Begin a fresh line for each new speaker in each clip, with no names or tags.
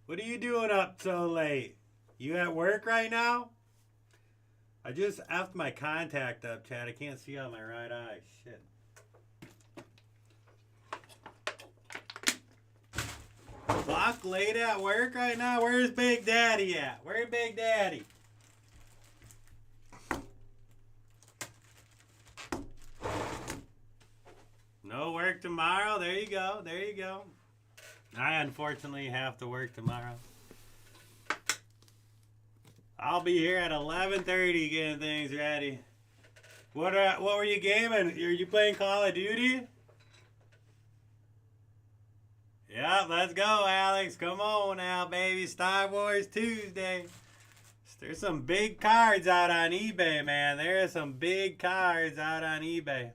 What are you doing up so late? You at work right now? I just effed my contact up, Chad. I can't see out my right eye. Shit. Fuck, late at work right now? Where's Big Daddy at? Where's Big Daddy? No work tomorrow? There you go. There you go. I unfortunately have to work tomorrow. I'll be here at 11:30 getting things ready. What were you gaming? Are you playing Call of Duty? Yeah, let's go, Alex. Come on now, baby. Star Wars Tuesday. There's some big cards out on eBay, man. There are some big cards out on eBay.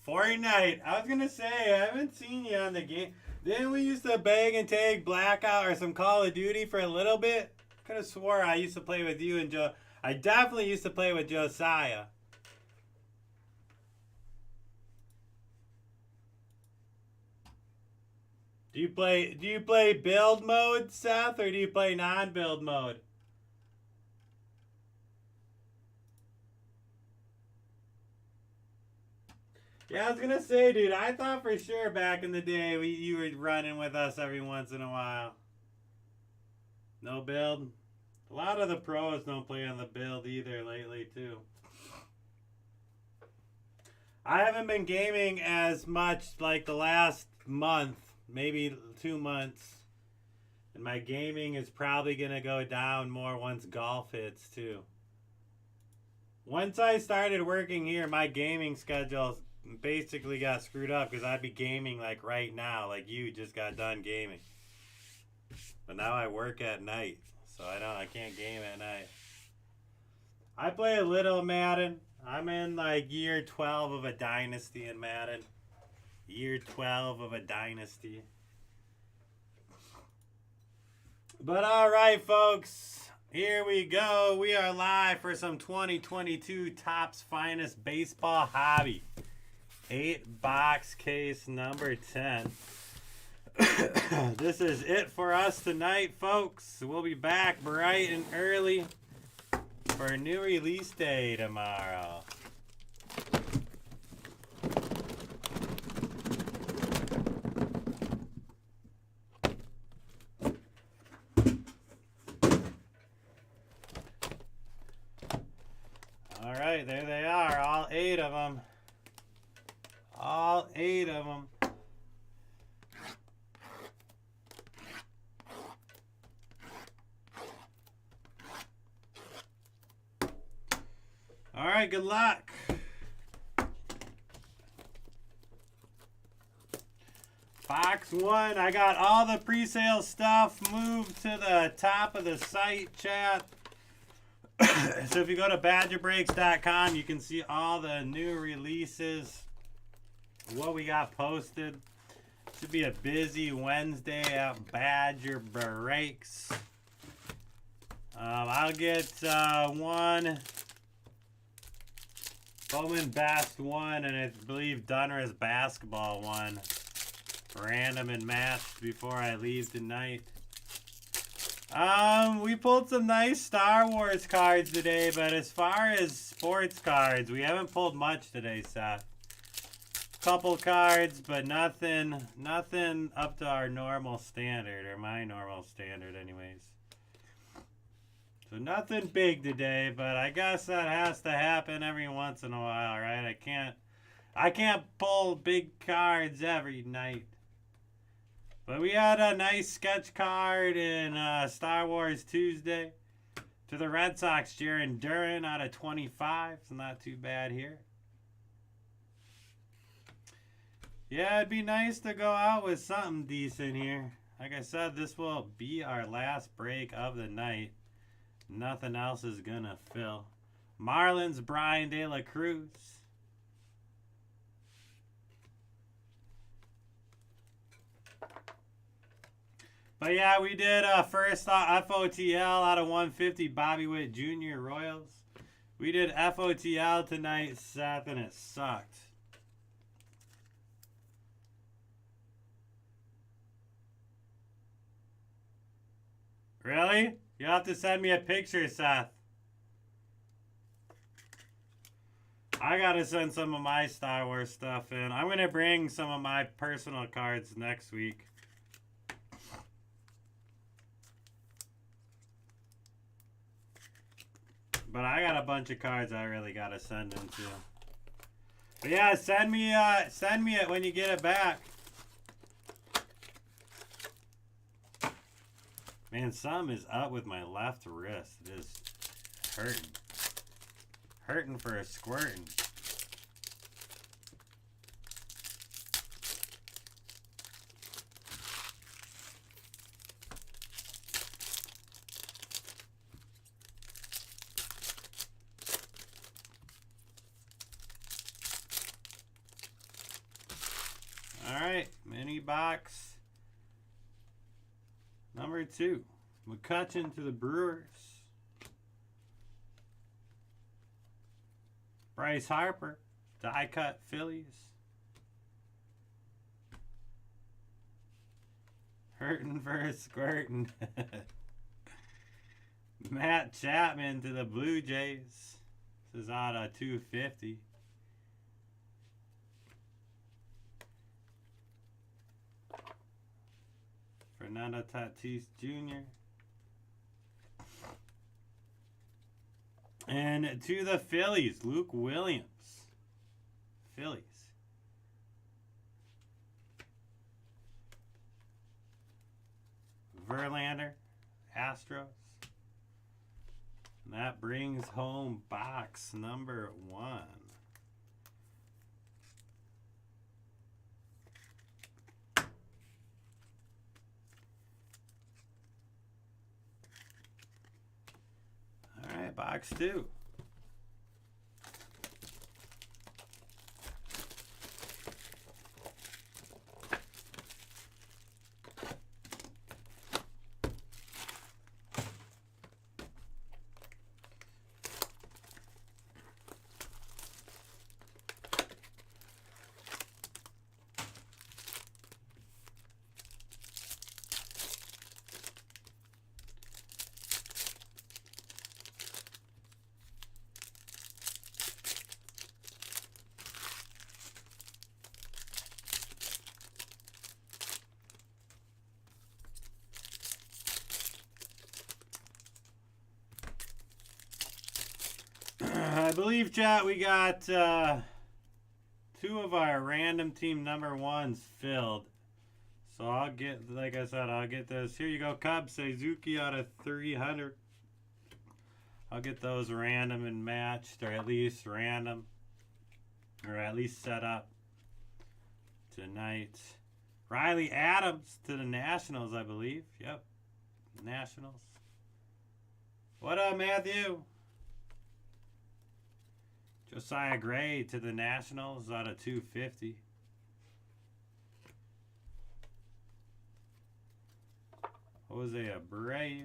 Fortnite. I was gonna say, I haven't seen you on the game. Didn't we used to bag and take Blackout or some Call of Duty for a little bit? Could have swore I used to play with you and Joe. I definitely used to play with Josiah. Do you play build mode, Seth, or do you play non-build mode? Yeah, I was gonna say, dude, I thought for sure back in the day you were running with us every once in a while. No build? A lot of the pros don't play on the build either lately, too. I haven't been gaming as much like the last month, maybe 2 months. And my gaming is probably going to go down more once golf hits, too. Once I started working here, my gaming schedule basically got screwed up because I'd be gaming like right now, like you just got done gaming. But now I work at night, so I can't game at night. I play a little Madden. I'm in like year 12 of a dynasty in Madden. Year 12 of a dynasty. But all right, folks, here we go. We are live for some 2022 Topps Finest Baseball Hobby. 8-box case number 10. This is it for us tonight, folks. We'll be back bright and early for a new release day tomorrow. All right, there they are, all 8 of them. All 8 of them. All right, good luck. Box 1, I got all the pre-sale stuff moved to the top of the site, chat. So if you go to badgerbreaks.com, you can see all the new releases, what we got posted. Should be a busy Wednesday at Badger Breaks. I'll get one Bowman Best one, and I believe Dunner's basketball one. Random and matched before I leave tonight. We pulled some nice Star Wars cards today, but as far as sports cards, we haven't pulled much today, Seth. Couple cards, but nothing up to our normal standard, or my normal standard anyways. So nothing big today, but I guess that has to happen every once in a while, right? I can't pull big cards every night. But we had a nice sketch card in Star Wars Tuesday to the Red Sox, Jaron Duran out of 25. It's not too bad here. Yeah, it'd be nice to go out with something decent here. Like I said, this will be our last break of the night. Nothing else is going to fill. Marlins, Brian De La Cruz. But yeah, we did first FOTL out of 150, Bobby Witt Jr. Royals. We did FOTL tonight, Seth, and it sucked. Really? You'll have to send me a picture, Seth. I gotta send some of my Star Wars stuff in. I'm gonna bring some of my personal cards next week. But I got a bunch of cards I really gotta send into. But yeah, send me it when you get it back. Man, something is up with my left wrist. It is hurting. Hurting for a squirting. Alright, mini box number 2. McCutchen to the Brewers. Bryce Harper, die cut Phillies. Hurting for a squirting. Matt Chapman to the Blue Jays. This is out of 250. Fernando Tatis Jr. And to the Phillies, Luke Williams. Phillies. Verlander, Astros. And that brings home box number 1. All right, box 2. I believe, chat, we got 2 of our random team number 1s filled. So I'll get, like I said, I'll get those. Here you go, Cubs, Suzuki out of 300. I'll get those random and matched, or at least random. Or at least set up tonight. Riley Adams to the Nationals, I believe. Yep, Nationals. What up, Matthew? Josiah Gray to the Nationals out of 250. Jose Abreu.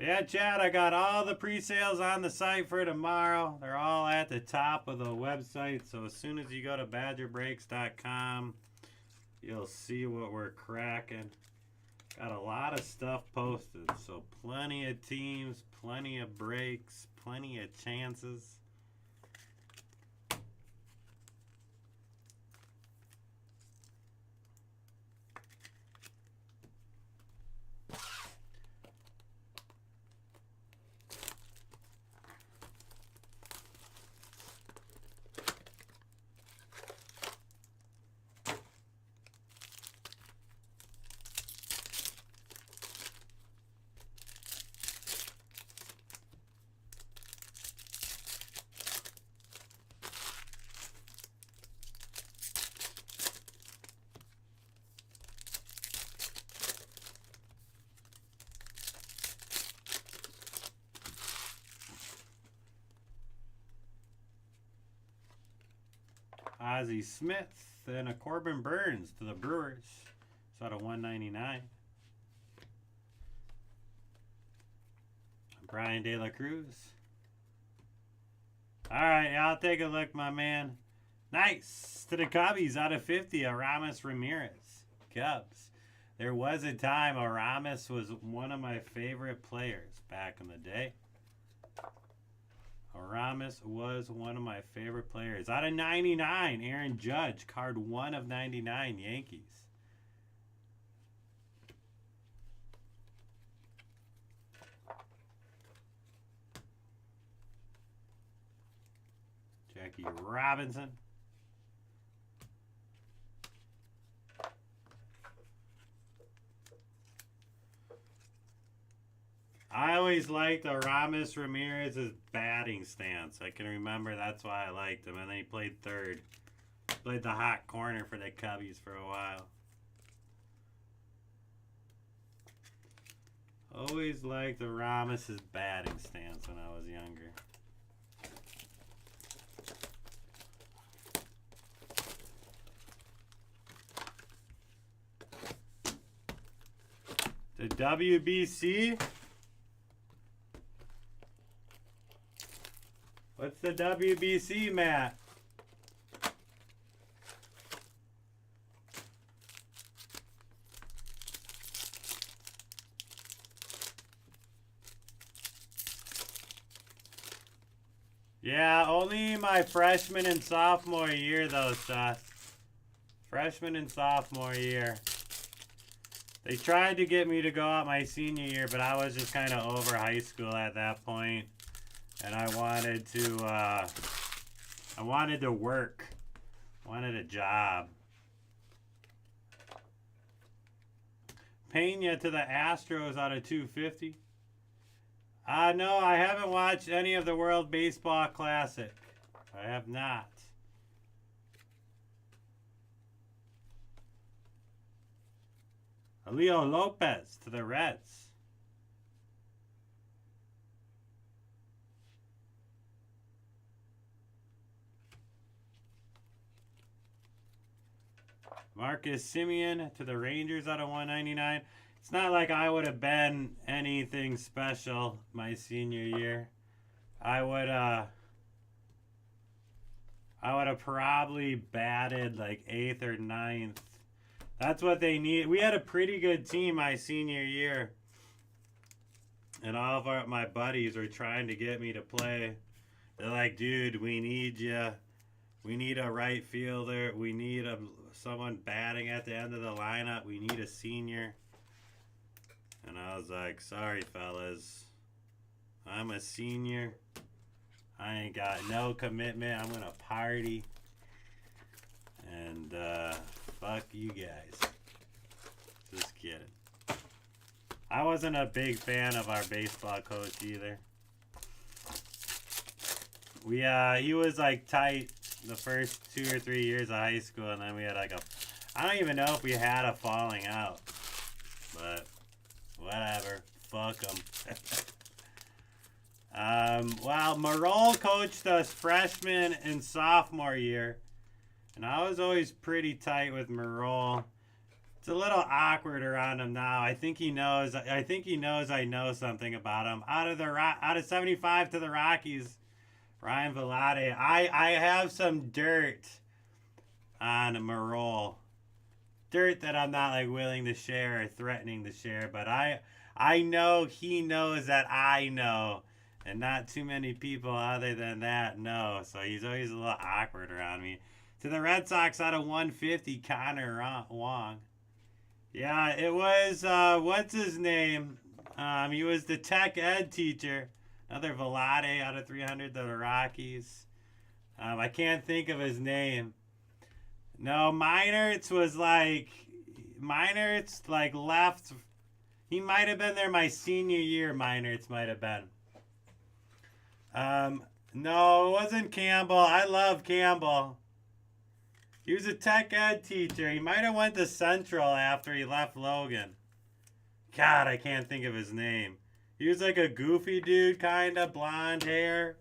Yeah, Chad, I got all the pre-sales on the site for tomorrow. They're all at the top of the website. So as soon as you go to BadgerBreaks.com, you'll see what we're cracking. Got a lot of stuff posted. So plenty of teams, plenty of breaks, plenty of chances. Ozzie Smith and a Corbin Burns to the Brewers. It's out of 199. Brian De La Cruz. All right, I'll take a look, my man. Nice. To the Cubbies out of 50, Aramis Ramirez. Cubs. There was a time Aramis was one of my favorite players back in the day. Aramis was one of my favorite players. Out of 99, Aaron Judge, card 1 of 99, Yankees. Jackie Robinson. I always liked Aramis Ramirez's batting stance. I can remember that's why I liked him. And then he played third. Played the hot corner for the Cubbies for a while. Always liked Aramis's batting stance when I was younger. The WBC. What's the WBC, Matt? Yeah, only my freshman and sophomore year, though, Seth. Freshman and sophomore year. They tried to get me to go out my senior year, but I was just kind of over high school at that point. And I wanted to work. Wanted a job. Pena to the Astros out of 250. No, I haven't watched any of the World Baseball Classic. I have not. Leo Lopez to the Reds. Marcus Semien to the Rangers out of 199. It's not like I would have been anything special my senior year. I would have probably batted like 8th or 9th. That's what they need. We had a pretty good team my senior year. And all of my buddies were trying to get me to play. They're like, dude, we need you. We need a right fielder. We need someone batting at the end of the lineup. We need a senior. And I was like, sorry, fellas. I'm a senior. I ain't got no commitment. I'm going to party. And fuck you guys. Just kidding. I wasn't a big fan of our baseball coach either. He was like tight the first 2 or 3 years of high school, and then we had like I don't even know if we had a falling out, but whatever, fuck them. Well, Marol coached us freshman and sophomore year, and I was always pretty tight with Marol. It's a little awkward around him now. I think he knows I know something about him. Out of 75 to the Rockies. Ryan Velade. I have some dirt on Marol. Dirt that I'm not like willing to share or threatening to share, but I know he knows that I know, and not too many people other than that know. So he's always a little awkward around me. To the Red Sox out of 150, Connor Wong. Yeah, it was what's his name? He was the tech ed teacher. Another Velade out of 300 to the Rockies. I can't think of his name. No, Meinertz like left. He might have been there my senior year. Meinertz might have been. No, it wasn't Campbell. I love Campbell. He was a tech ed teacher. He might have went to Central after he left Logan. God, I can't think of his name. He was like a goofy dude, kind of blonde hair.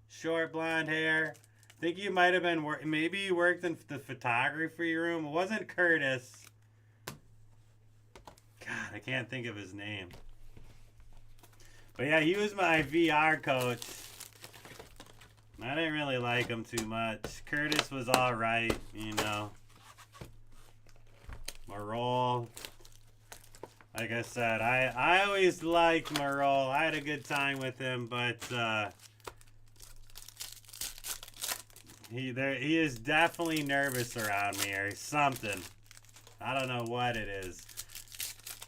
Short blonde hair. I think he might have been, maybe he worked in the photography room. It wasn't Curtis. God, I can't think of his name. But yeah, he was my VR coach. I didn't really like him too much. Curtis was alright, you know. Marol. Like I said, I always liked Marol. I had a good time with him, but he is definitely nervous around me or something. I don't know what it is.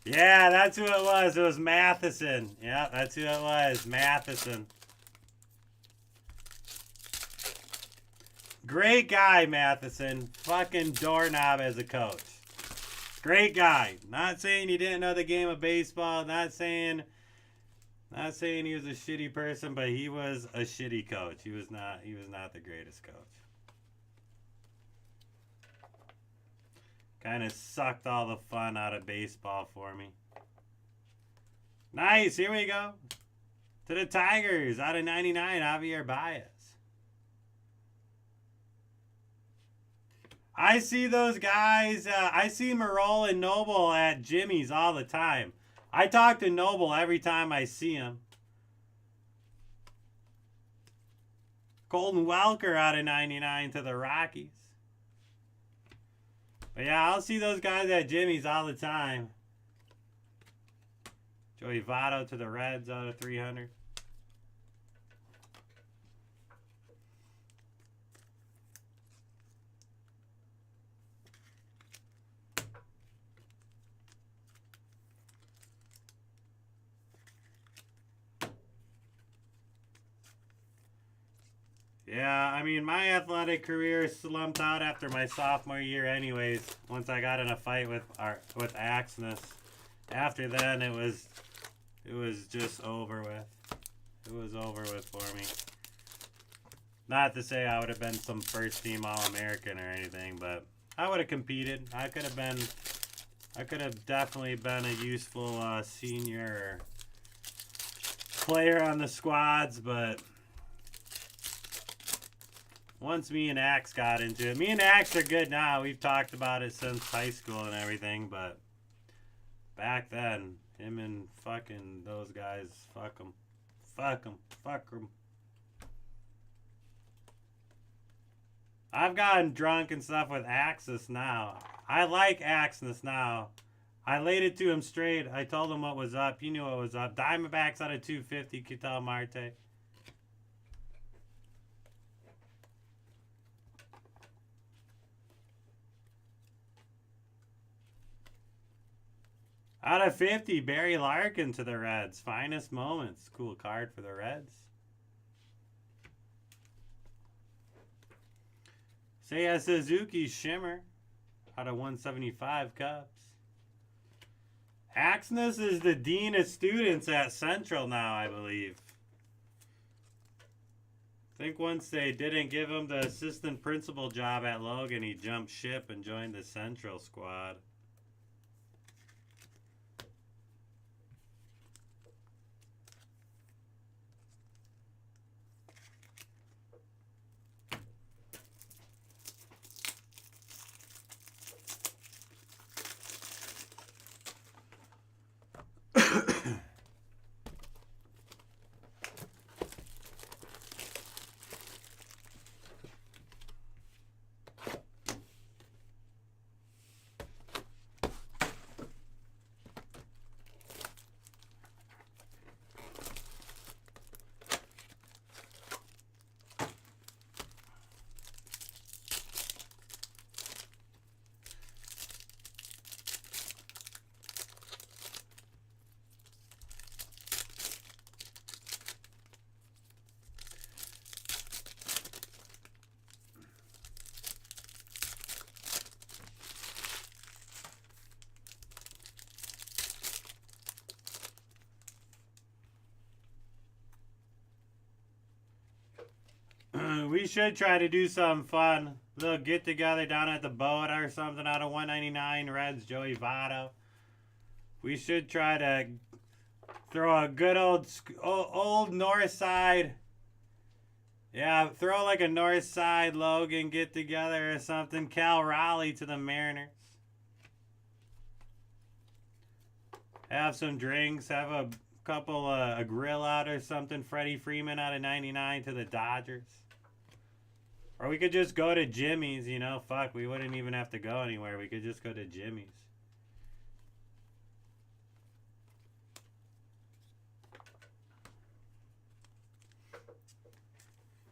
Yeah, that's who it was. It was Matheson. Yeah, that's who it was. Matheson. Great guy, Matheson. Fucking doorknob as a coach. Great guy. Not saying he didn't know the game of baseball. Not saying he was a shitty person, but he was a shitty coach. He was not the greatest coach. Kind of sucked all the fun out of baseball for me. Nice. Here we go. To the Tigers. Out of 99, Javier Baez. I see those guys. I see Marol and Noble at Jimmy's all the time. I talk to Noble every time I see him. Colton Welker out of 99 to the Rockies. But yeah, I'll see those guys at Jimmy's all the time. Joey Votto to the Reds out of 300. Yeah, I mean, my athletic career slumped out after my sophomore year anyways, once I got in a fight with Axness. After then, it was just over with. It was over with for me. Not to say I would have been some first-team All-American or anything, but I would have competed. I could have definitely been a useful senior player on the squads, but once me and Axe got into it. Me and Axe are good now. We've talked about it since high school and everything, but back then, him and fucking those guys, fuck them. Fuck them. Fuck them. I've gotten drunk and stuff with Axis now. I like Axis now. I laid it to him straight. I told him what was up. He knew what was up. Diamondbacks out of 250, Ketel Marte. Out of 50, Barry Larkin to the Reds. Finest moments. Cool card for the Reds. Seiya Suzuki Shimmer. Out of 175 Cubs. Axness is the dean of students at Central now, I believe. I think once they didn't give him the assistant principal job at Logan, he jumped ship and joined the Central squad. We should try to do something fun. Little get together down at the boat or something out of 199 Reds, Joey Votto. We should try to throw a good old north side. Yeah, throw like a north side Logan get together or something. Cal Raleigh to the Mariners. Have some drinks. Have a couple a grill out or something. Freddie Freeman out of 99 to the Dodgers. Or we could just go to Jimmy's, you know. Fuck, we wouldn't even have to go anywhere. We could just go to Jimmy's.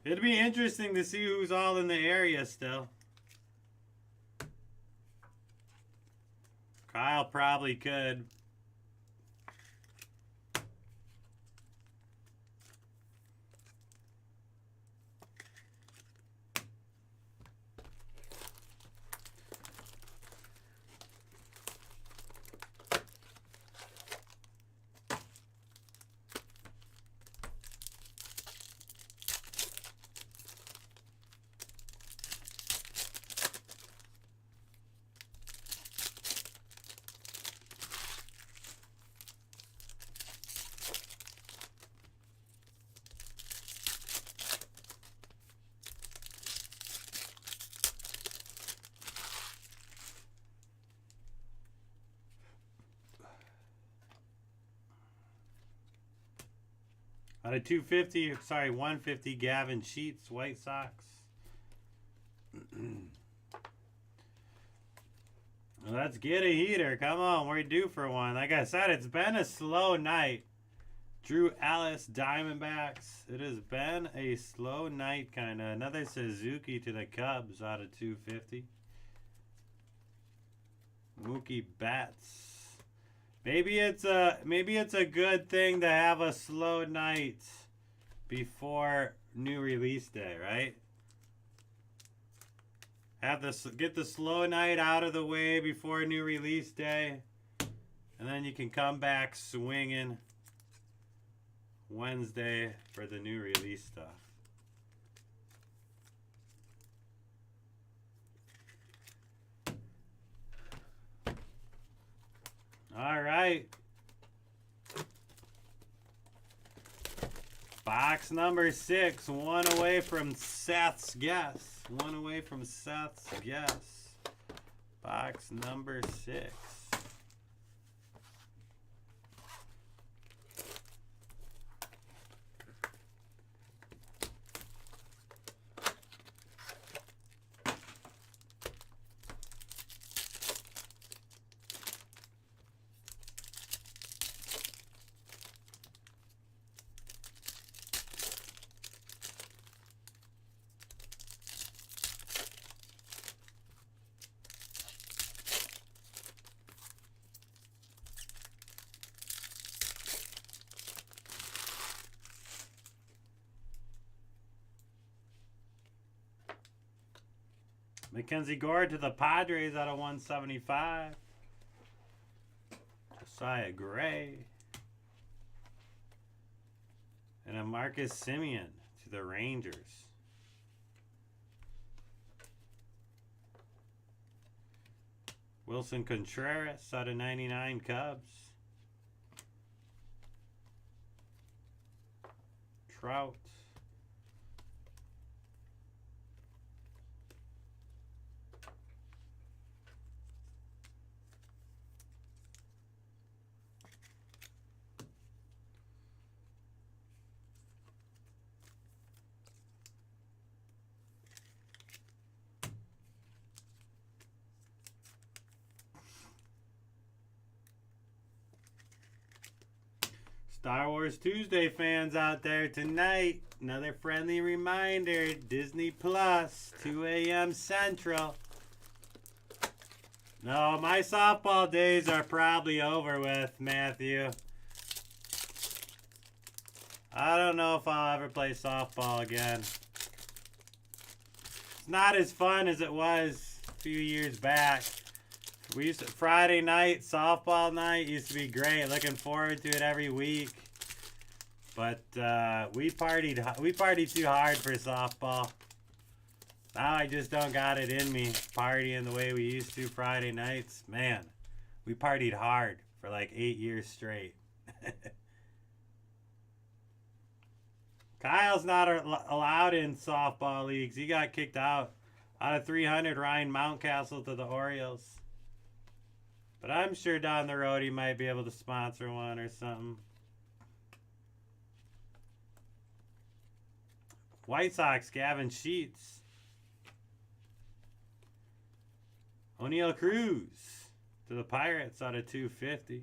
It'd be interesting to see who's all in the area still. Kyle probably could. Out of 250, sorry, 150, Gavin Sheets, White Sox. Let's get a heater. Come on, we're due for one. Like I said, it's been a slow night. Drew Ellis, Diamondbacks. It has been a slow night, kind of. Another Suzuki to the Cubs out of 250. Mookie Betts. Maybe it's a good thing to have a slow night before new release day, right? Get the slow night out of the way before new release day, and then you can come back swinging Wednesday for the new release stuff. All right. Box number 6, one away from Seth's guess. One away from Seth's guess. Box number 6. Mackenzie Gore to the Padres out of 175. Josiah Gray. And a Marcus Semien to the Rangers. Wilson Contreras out of 99 Cubs. Trout. Star Wars Tuesday fans out there tonight, another friendly reminder, Disney Plus, 2 a.m. Central. No, my softball days are probably over with, Matthew. I don't know if I'll ever play softball again. It's not as fun as it was a few years back. Friday night, softball night used to be great. Looking forward to it every week. But we partied too hard for softball. Now I just don't got it in me partying the way we used to Friday nights. Man, we partied hard for like 8 years straight. Kyle's not allowed in softball leagues. He got kicked out of 300. Ryan Mountcastle to the Orioles. But I'm sure down the road he might be able to sponsor one or something. White Sox, Gavin Sheets. O'Neal Cruz to the Pirates out of 250.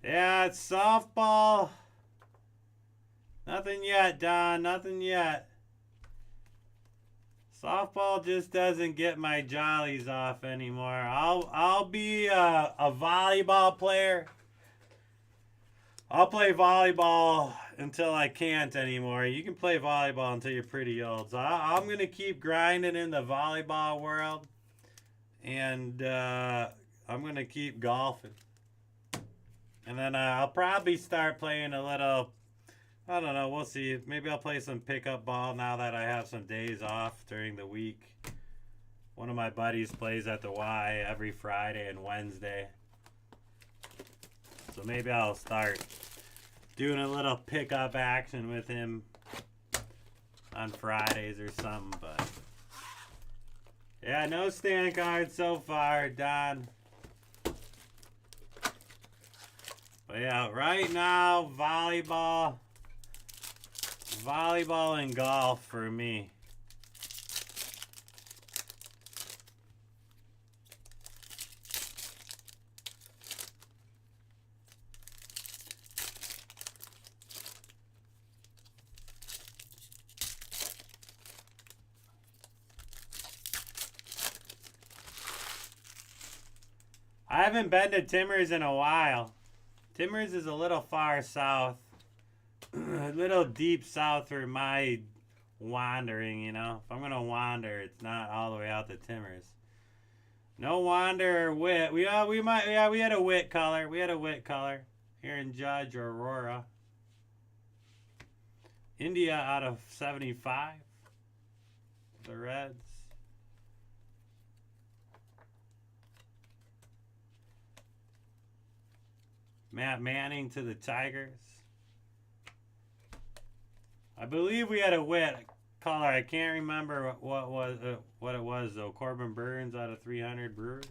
Yeah, it's softball. No, Nothing yet, Don. Nothing yet. Softball just doesn't get my jollies off anymore. I'll be a volleyball player. I'll play volleyball until I can't anymore. You can play volleyball until you're pretty old. So I'm going to keep grinding in the volleyball world. And I'm going to keep golfing. And then I'll probably start playing a little, I don't know, we'll see. Maybe I'll play some pickup ball now that I have some days off during the week. One of my buddies plays at the Y every Friday and Wednesday. So maybe I'll start doing a little pickup action with him on Fridays or something. But yeah, no stand cards so far, Don. But yeah, right now, volleyball and golf for me. I haven't been to Timbers in a while. Timbers is a little far south. A little deep south for my wandering, you know. If I'm going to wander, it's not all the way out to Timbers. No wander or wit. We had a wit color. We had a wit color here in Judge or Aurora. India out of 75. The Reds. Matt Manning to the Tigers. I believe we had a wit color. I can't remember what it was though. Corbin Burns out of 300 Brewers.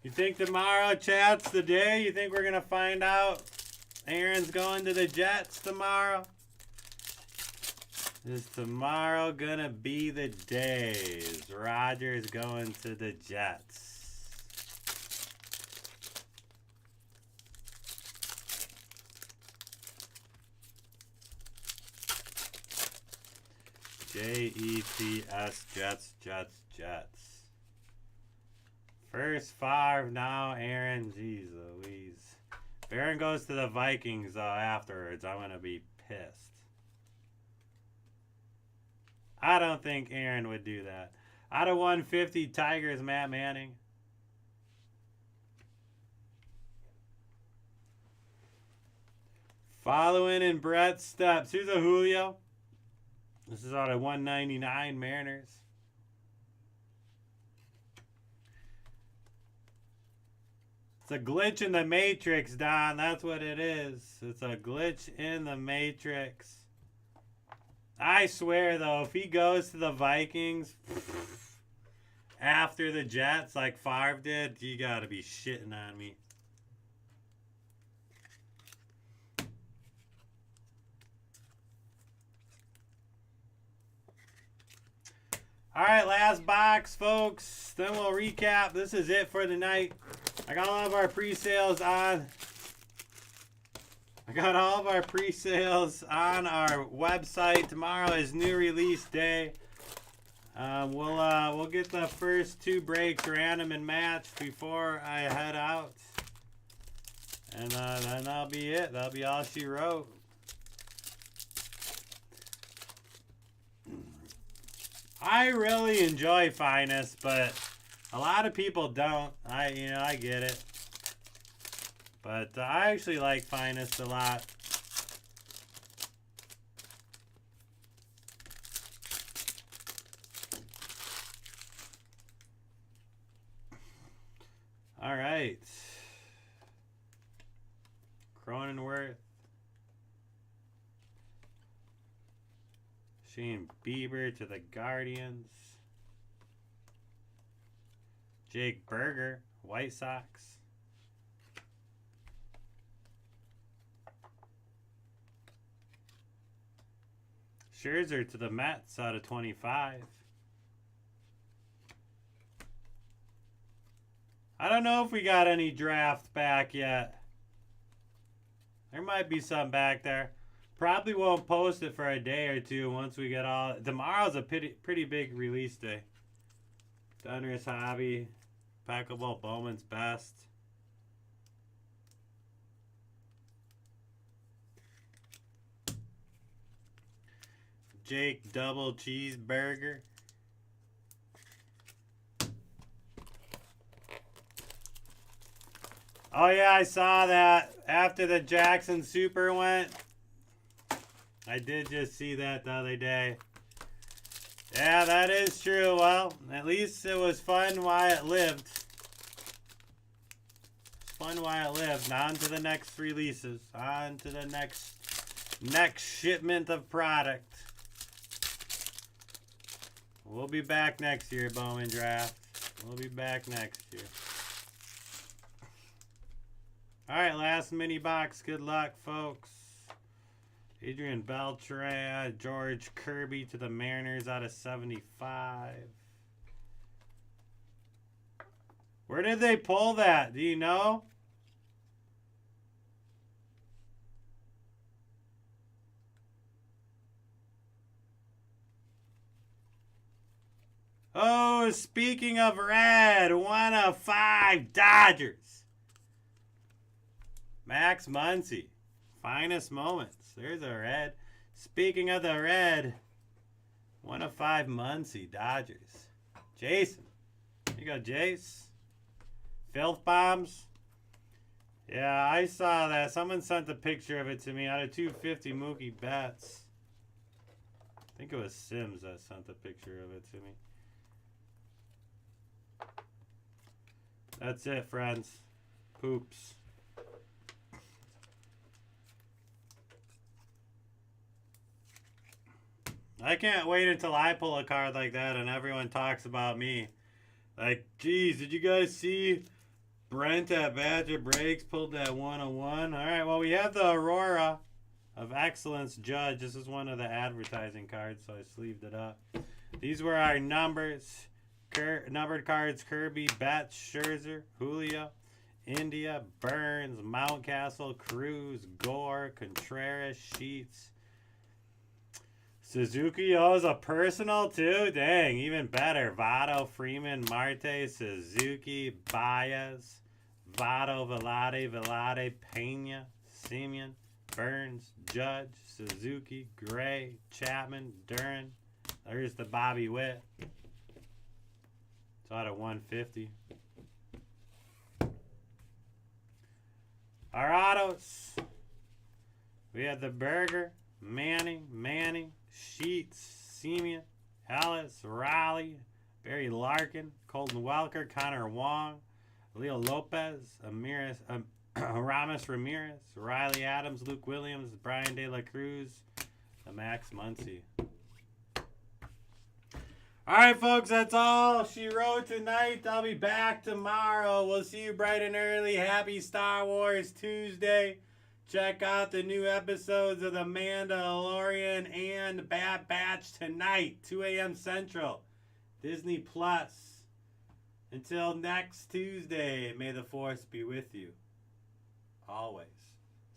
You think tomorrow, chat's the day? You think we're going to find out Aaron's going to the Jets tomorrow? Is tomorrow going to be the day? Is Rodgers going to the Jets? Jets, Jets, Jets, Jets. First Favre, now Aaron. Jeez Louise. If Aaron goes to the Vikings, though, afterwards, I'm going to be pissed. I don't think Aaron would do that. Out of 150, Tigers, Matt Manning. Following in Brett's steps. Here's a Julio. This is out of 199, Mariners. It's a glitch in the Matrix, Don. That's what it is. It's a glitch in the Matrix. I swear, though, if he goes to the Vikings after the Jets like Favre did, you got to be shitting on me. All right, last box, folks. Then we'll recap. This is it for the night. I got all of our pre-sales on. I got all of our pre-sales on our website. Tomorrow is new release day. We'll get the first two breaks random and matched before I head out, and then that'll be it. That'll be all she wrote. I really enjoy Finest, but a lot of people don't. I get it. But I actually like Finest a lot. All right. Cronenworth. Shane Bieber to the Guardians. Jake Berger, White Sox. Scherzer to the Mets out of 25. I don't know if we got any draft back yet. There might be some back there. Probably won't post it for a day or two once we get all... Tomorrow's a pretty big release day. Dunner's Hobby. Packable Bowman's Best. Jake Double Cheeseburger. Oh yeah, I saw that after the Jackson Super went. I did just see that the other day. Yeah, that is true. Well, at least it was fun while it lived. Fun while it lived. On to the next releases. On to the next shipment of product. We'll be back next year, Bowman Draft. We'll be back next year. Alright, last mini box. Good luck, folks. Adrian Beltran, George Kirby to the Mariners out of 75. Where did they pull that? Do you know? Oh, speaking of red, 1 of 5 Dodgers. Max Muncy. Finest moments. There's a red. Speaking of the red, 1 of 5 Muncy Dodgers. Jason. Here you go, Jace. Filth Bombs. Yeah, I saw that. Someone sent a picture of it to me out of 250 Mookie Betts. I think it was Sims that sent a picture of it to me. That's it, friends. Poops. I can't wait until I pull a card like that and everyone talks about me. Like, geez, did you guys see Brent at Badger Breaks pulled that 101? All right, well, we have the Aurora of Excellence Judge. This is one of the advertising cards, so I sleeved it up. These were our numbers. Numbered cards: Kirby, Betts, Scherzer, Julio, India, Burns, Mountcastle, Cruz, Gore, Contreras, Sheets, Suzuki. Oh, is a personal too? Dang, even better. Votto, Freeman, Marte, Suzuki, Baez, Votto, Velade, Pena, Semien, Burns, Judge, Suzuki, Gray, Chapman, Duran. There's the Bobby Witt. It's out of 150. Our autos. We have the Berger, Manning, Sheets, Semien, Ellis, Raleigh, Barry Larkin, Colton Welker, Connor Wong, Leo Lopez, Ramos Ramirez, Riley Adams, Luke Williams, Brian De La Cruz, and Max Muncy. All right, folks, that's all she wrote tonight. I'll be back tomorrow. We'll see you bright and early. Happy Star Wars Tuesday. Check out the new episodes of The Mandalorian and Bad Batch tonight, 2 a.m. Central, Disney Plus. Until next Tuesday, may the Force be with you always.